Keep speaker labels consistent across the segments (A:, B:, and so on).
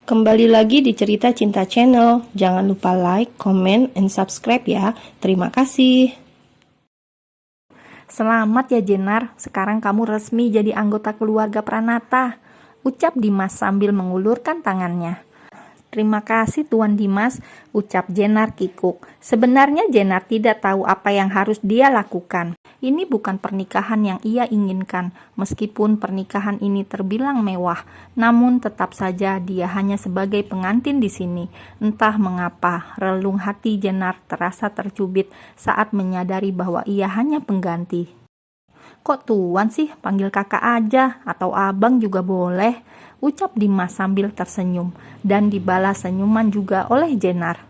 A: Kembali lagi di Cerita Cinta Channel. Jangan lupa like, comment, and subscribe ya. Terima kasih.
B: Selamat ya Jenar, sekarang kamu resmi jadi anggota keluarga Pranata, ucap Dimas sambil mengulurkan tangannya. Terima kasih Tuan Dimas, ucap Jenar kikuk. Sebenarnya Jenar tidak tahu apa yang harus dia lakukan. Ini bukan pernikahan yang ia inginkan, meskipun pernikahan ini terbilang mewah. Namun tetap saja dia hanya sebagai pengantin di sini. Entah mengapa, relung hati Jenar terasa tercubit saat menyadari bahwa ia hanya pengganti. Kok Tuan sih, panggil kakak aja, atau abang juga boleh, ucap Dimas sambil tersenyum, dan dibalas senyuman juga oleh Jenar.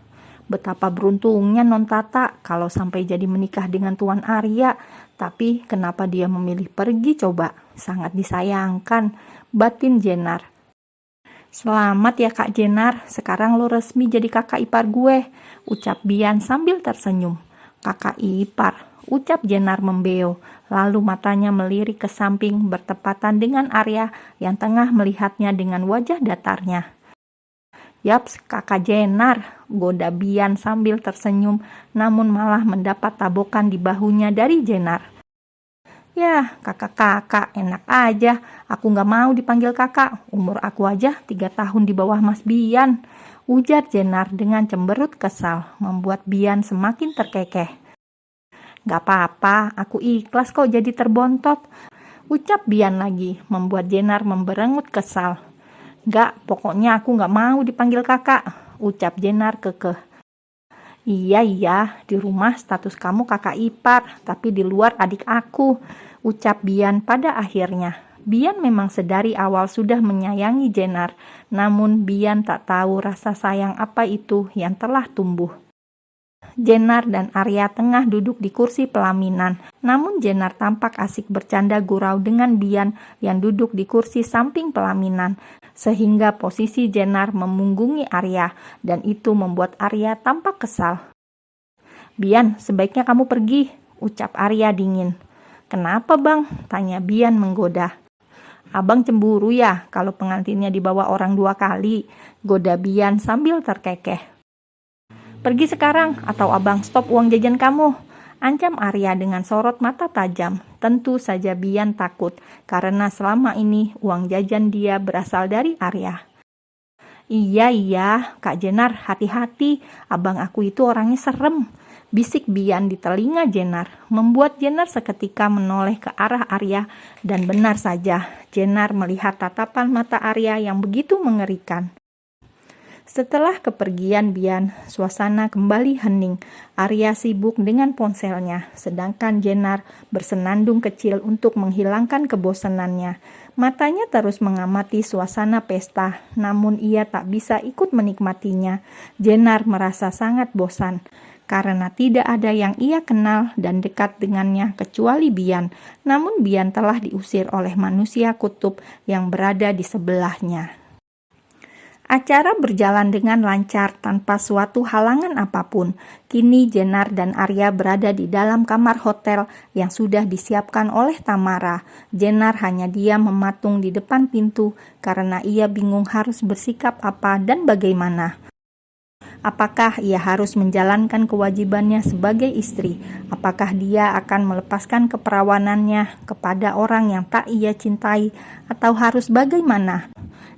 B: Betapa beruntungnya Non Tata kalau sampai jadi menikah dengan Tuan Arya, tapi kenapa dia memilih pergi coba? Sangat disayangkan, batin Jenar. Selamat ya Kak Jenar, sekarang lo resmi jadi kakak ipar gue, ucap Bian sambil tersenyum. Kakak ipar, ucap Jenar membeo, lalu matanya melirik ke samping bertepatan dengan Arya yang tengah melihatnya dengan wajah datarnya. Yaps, kakak Jenar, goda Bian sambil tersenyum, namun malah mendapat tabokan di bahunya dari Jenar. Ya, kakak-kakak, enak aja, aku gak mau dipanggil kakak, umur aku aja 3 tahun di bawah Mas Bian, ujar Jenar dengan cemberut kesal, membuat Bian semakin terkekeh. Gak apa-apa, aku ikhlas kok jadi terbontot, ucap Bian lagi, membuat Jenar memberengut kesal. Gak, pokoknya aku gak mau dipanggil kakak, ucap Jenar kekeh. Iya, di rumah status kamu kakak ipar, tapi di luar adik aku, ucap Bian pada akhirnya. Bian memang sedari awal sudah menyayangi Jenar, namun Bian tak tahu rasa sayang apa itu yang telah tumbuh. Jenar dan Arya tengah duduk di kursi pelaminan, namun Jenar tampak asik bercanda gurau dengan Bian yang duduk di kursi samping pelaminan, sehingga posisi Jenar memunggungi Arya, dan itu membuat Arya tampak kesal. Bian, sebaiknya kamu pergi, ucap Arya dingin. Kenapa bang? Tanya Bian menggoda. Abang cemburu ya kalau pengantinnya dibawa orang 2 kali, goda Bian sambil terkekeh. Pergi sekarang atau abang stop uang jajan kamu, ancam Arya dengan sorot mata tajam. Tentu saja Bian takut karena selama ini uang jajan dia berasal dari Arya. Iya, Kak Jenar, hati-hati, abang aku itu orangnya serem, bisik Bian di telinga Jenar, membuat Jenar seketika menoleh ke arah Arya, dan benar saja, Jenar melihat tatapan mata Arya yang begitu mengerikan. Setelah kepergian Bian, suasana kembali hening. Arya sibuk dengan ponselnya, sedangkan Jenar bersenandung kecil untuk menghilangkan kebosanannya. Matanya terus mengamati suasana pesta, namun ia tak bisa ikut menikmatinya. Jenar merasa sangat bosan, karena tidak ada yang ia kenal dan dekat dengannya kecuali Bian. Namun Bian telah diusir oleh manusia kutub yang berada di sebelahnya. Acara berjalan dengan lancar tanpa suatu halangan apapun. Kini Jenar dan Arya berada di dalam kamar hotel yang sudah disiapkan oleh Tamara. Jenar hanya diam mematung di depan pintu karena ia bingung harus bersikap apa dan bagaimana. Apakah ia harus menjalankan kewajibannya sebagai istri? Apakah dia akan melepaskan keperawanannya kepada orang yang tak ia cintai? Atau harus bagaimana?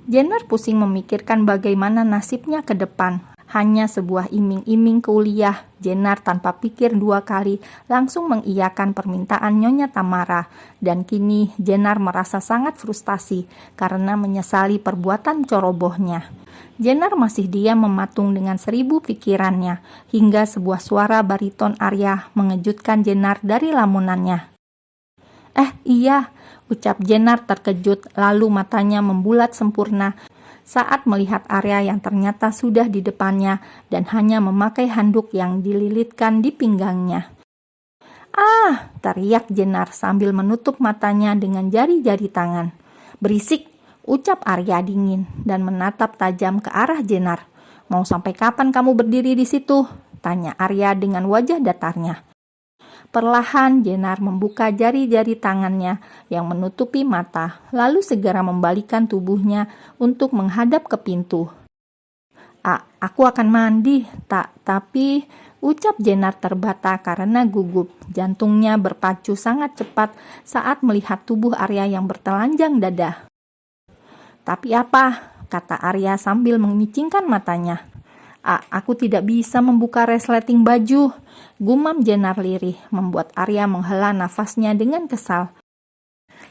B: Jenar pusing memikirkan bagaimana nasibnya ke depan. Hanya sebuah iming-iming kuliah, Jenar tanpa pikir 2 kali langsung mengiyakan permintaan Nyonya Tamara. Dan kini Jenar merasa sangat frustasi karena menyesali perbuatan cerobohnya. Jenar masih diam mematung dengan 1000 pikirannya, hingga sebuah suara bariton Arya mengejutkan Jenar dari lamunannya. Iya, ucap Jenar terkejut, lalu matanya membulat sempurna saat melihat Arya yang ternyata sudah di depannya dan hanya memakai handuk yang dililitkan di pinggangnya. Teriak Jenar sambil menutup matanya dengan jari-jari tangan. Berisik, ucap Arya dingin dan menatap tajam ke arah Jenar. Mau sampai kapan kamu berdiri di situ? Tanya Arya dengan wajah datarnya. Perlahan Jenar membuka jari-jari tangannya yang menutupi mata, lalu segera membalikkan tubuhnya untuk menghadap ke pintu. Aku akan mandi, tapi ucap Jenar terbata karena gugup. Jantungnya berpacu sangat cepat saat melihat tubuh Arya yang bertelanjang dada. Tapi apa? Kata Arya sambil memicingkan matanya. Aku tidak bisa membuka resleting baju, gumam Jenar lirih, membuat Arya menghela nafasnya dengan kesal.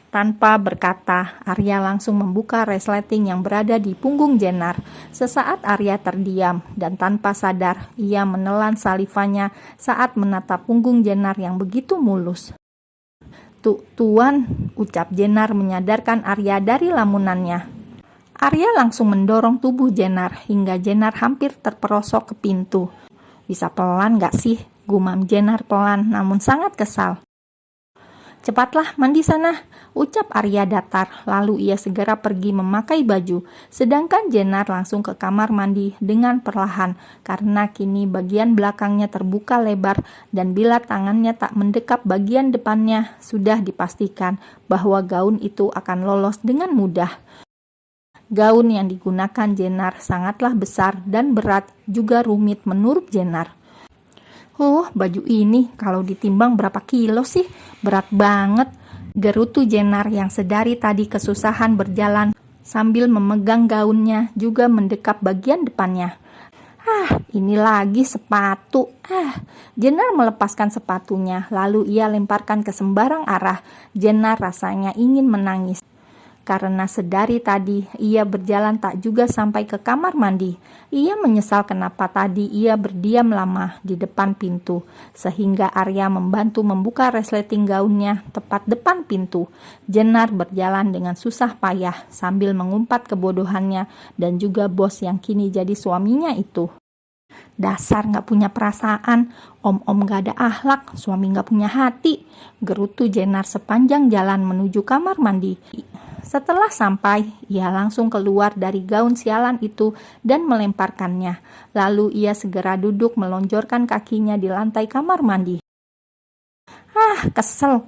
B: Tanpa berkata, Arya langsung membuka resleting yang berada di punggung Jenar. Sesaat Arya terdiam dan tanpa sadar, ia menelan salivanya saat menatap punggung Jenar yang begitu mulus. Tuan, ucap Jenar menyadarkan Arya dari lamunannya. Arya langsung mendorong tubuh Jenar hingga Jenar hampir terperosok ke pintu. Bisa pelan gak sih? Gumam Jenar pelan namun sangat kesal. Cepatlah mandi sana, ucap Arya datar, lalu ia segera pergi memakai baju, sedangkan Jenar langsung ke kamar mandi dengan perlahan, karena kini bagian belakangnya terbuka lebar dan bila tangannya tak mendekap bagian depannya, sudah dipastikan bahwa gaun itu akan lolos dengan mudah. Gaun yang digunakan Jenar sangatlah besar dan berat, juga rumit menurut Jenar. Baju ini kalau ditimbang berapa kilo sih? Berat banget. Gerutu Jenar yang sedari tadi kesusahan berjalan sambil memegang gaunnya juga mendekap bagian depannya. Ini lagi sepatu. Jenar melepaskan sepatunya, lalu ia lemparkan ke sembarang arah. Jenar rasanya ingin menangis. Karena sedari tadi ia berjalan tak juga sampai ke kamar mandi. Ia menyesal kenapa tadi ia berdiam lama di depan pintu, sehingga Arya membantu membuka resleting gaunnya tepat depan pintu. Jenar berjalan dengan susah payah sambil mengumpat kebodohannya dan juga bos yang kini jadi suaminya itu. Dasar gak punya perasaan, om-om gak ada akhlak, suami gak punya hati, gerutu Jenar sepanjang jalan menuju kamar mandi. Setelah sampai, ia langsung keluar dari gaun sialan itu dan melemparkannya. Lalu ia segera duduk melonjorkan kakinya di lantai kamar mandi. Kesel.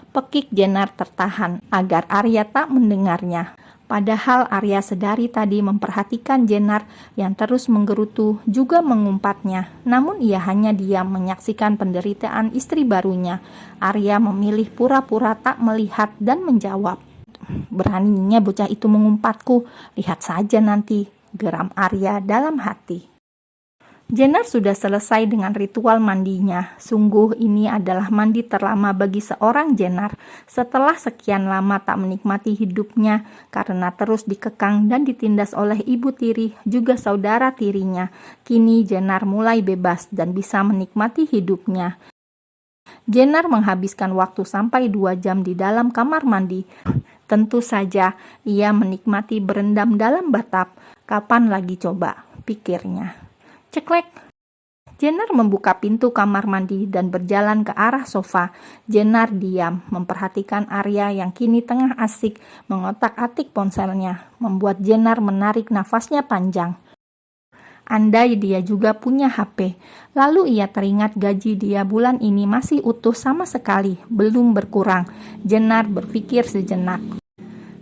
B: Pekik Jenar tertahan agar Arya tak mendengarnya. Padahal Arya sedari tadi memperhatikan Jenar yang terus menggerutu juga mengumpatnya. Namun ia hanya diam menyaksikan penderitaan istri barunya. Arya memilih pura-pura tak melihat dan menjawab. Beraninya bocah itu mengumpatku, lihat saja nanti, geram Arya dalam hati. Jenar sudah selesai dengan ritual mandinya. Sungguh ini adalah mandi terlama bagi seorang Jenar. Setelah sekian lama tak menikmati hidupnya karena terus dikekang dan ditindas oleh ibu tiri juga saudara tirinya. Kini Jenar mulai bebas dan bisa menikmati hidupnya. Jenar menghabiskan waktu sampai 2 jam di dalam kamar mandi. Tentu saja ia menikmati berendam dalam batap. Kapan lagi coba, pikirnya. Ceklek. Jenar membuka pintu kamar mandi dan berjalan ke arah sofa. Jenar diam, memperhatikan Arya yang kini tengah asik mengotak-atik ponselnya, membuat Jenar menarik nafasnya panjang. Andai dia juga punya HP. Lalu ia teringat gaji dia bulan ini masih utuh sama sekali, belum berkurang. Jenar berpikir sejenak.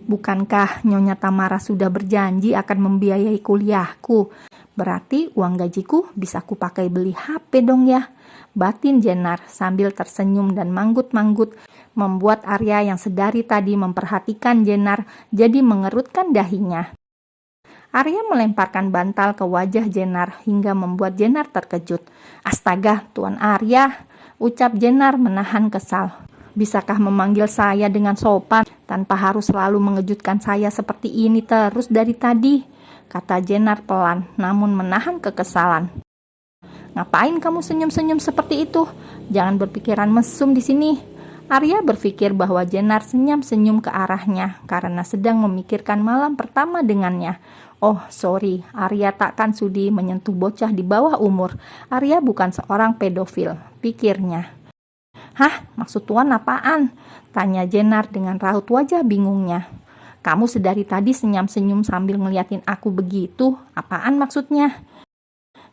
B: Bukankah Nyonya Tamara sudah berjanji akan membiayai kuliahku? Berarti uang gajiku bisa kupakai beli HP dong ya. Batin Jenar sambil tersenyum dan manggut-manggut membuat Arya yang sedari tadi memperhatikan Jenar jadi mengerutkan dahinya. Arya melemparkan bantal ke wajah Jenar hingga membuat Jenar terkejut. Astaga, Tuan Arya, ucap Jenar menahan kesal. Bisakah memanggil saya dengan sopan tanpa harus selalu mengejutkan saya seperti ini terus dari tadi? Kata Jenar pelan, namun menahan kekesalan. Ngapain kamu senyum-senyum seperti itu? Jangan berpikiran mesum di sini. Arya berpikir bahwa Jenar senyum-senyum ke arahnya karena sedang memikirkan malam pertama dengannya. Oh, sorry, Arya takkan sudi menyentuh bocah di bawah umur. Arya bukan seorang pedofil, pikirnya. Maksud Tuan apaan? Tanya Jenar dengan raut wajah bingungnya. Kamu sedari tadi senyum-senyum sambil ngeliatin aku begitu, apaan maksudnya?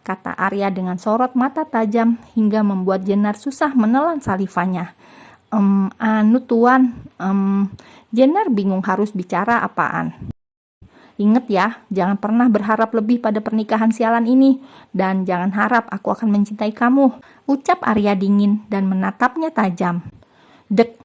B: Kata Arya dengan sorot mata tajam hingga membuat Jenar susah menelan salivanya. Tuan, Jenar bingung harus bicara apaan. Ingat ya, jangan pernah berharap lebih pada pernikahan sialan ini. Dan jangan harap aku akan mencintai kamu, ucap Arya dingin dan menatapnya tajam. Dek,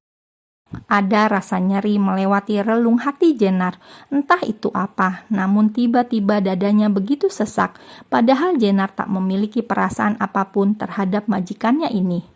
B: ada rasa nyeri melewati relung hati Jenar. Entah itu apa, namun tiba-tiba dadanya begitu sesak. Padahal Jenar tak memiliki perasaan apapun terhadap majikannya ini.